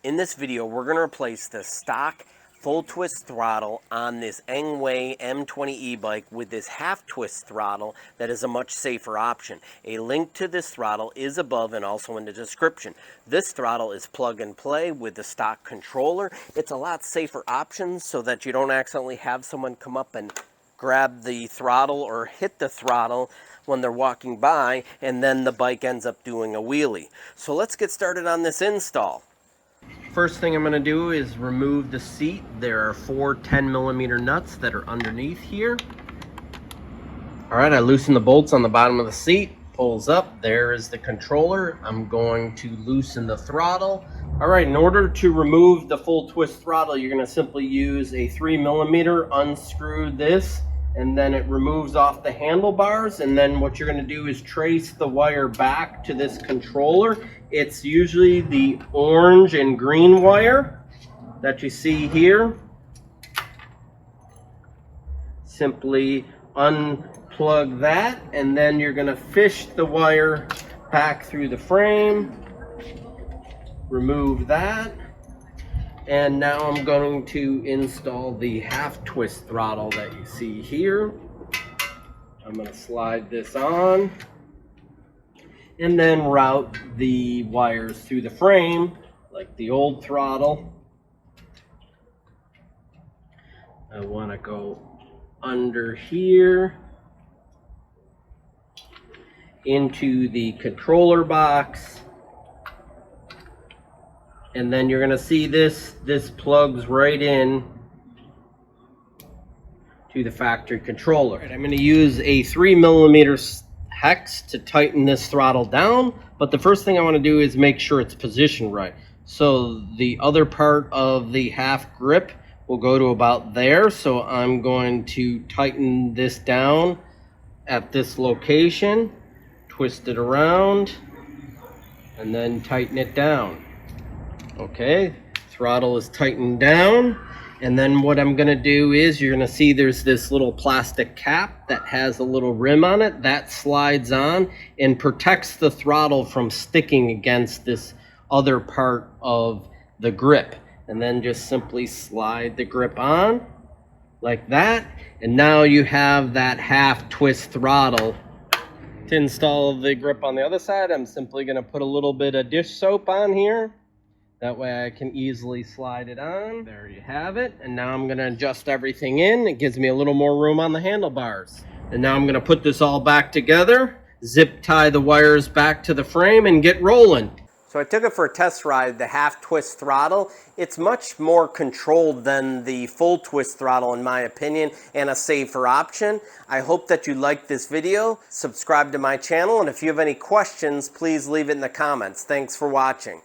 In this video, we're going to replace the stock full twist throttle on this Engwe M20 e-bike with this half twist throttle that is a much safer option. A link to this throttle is above and also in the description. This throttle is plug and play with the stock controller. It's a lot safer option so that you don't accidentally have someone come up and grab the throttle or hit the throttle when they're walking by and then the bike ends up doing a wheelie. So let's get started on this install. First thing I'm going to do is remove the seat. There are 4 10mm nuts that are underneath here. Alright, I loosen the bolts on the bottom of the seat. Pulls up. There is the controller. I'm going to loosen the throttle. Alright, in order to remove the full twist throttle, you're going to simply use a 3mm, unscrew this, and then it removes off the handlebars. And then what you're going to do is trace the wire back to this controller. It's usually the orange and green wire that you see here. Simply unplug that, and then you're going to fish the wire back through the frame. Remove that. And now I'm going to install the half twist throttle that you see here. I'm going to slide this on and then route the wires through the frame like the old throttle. I want to go under here into the controller box. And then you're going to see this plugs right in to the factory controller. Right, I'm going to use a 3mm hex to tighten this throttle down, but the first thing I want to do is make sure it's positioned right. So the other part of the half grip will go to about there, so I'm going to tighten this down at this location, twist it around, and then tighten it down. Okay, throttle is tightened down, and then what I'm going to do is you're going to see there's this little plastic cap that has a little rim on it that slides on and protects the throttle from sticking against this other part of the grip. And then just simply slide the grip on like that, and now you have that half twist throttle. To install the grip on the other side, I'm simply going to put a little bit of dish soap on here. That way I can easily slide it on. There you have it. And now I'm going to adjust everything in. It gives me a little more room on the handlebars. And now I'm going to put this all back together, zip tie the wires back to the frame, and get rolling. So I took it for a test ride, the half twist throttle. It's much more controlled than the full twist throttle in my opinion, and a safer option. I hope that you liked this video. Subscribe to my channel, and if you have any questions, please leave it in the comments. Thanks for watching.